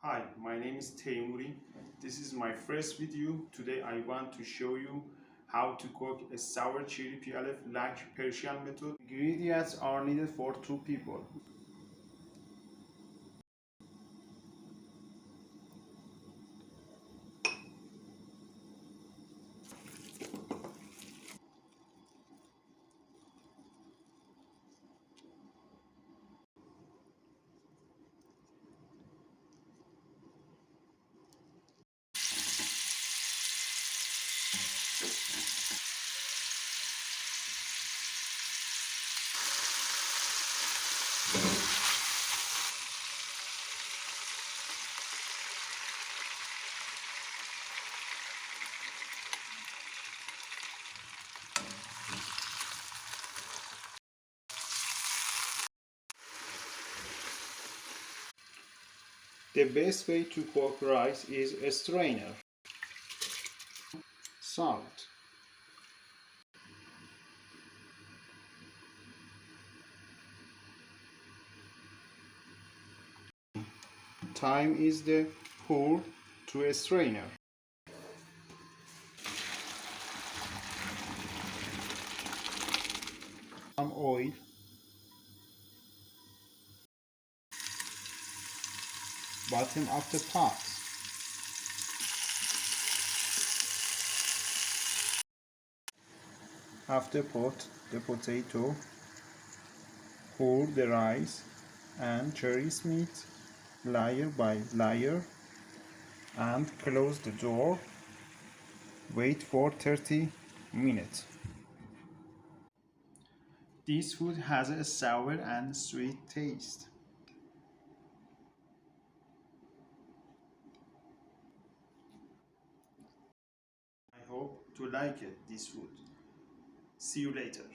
Hi, my name is Teymori. This is my first video. Today I want to show you how to cook a sour chili pilaf like Persian method. Ingredients are needed for 2 people. The best way to cook rice is a strainer. Salt. Time is the pour to a strainer. Some oil. Bottom of the pot. After put the potato, pour the rice and cherries meat layer by layer and close the door. Wait for 30 minutes. This food has a sour and sweet taste. I hope to like it, this food. See you later.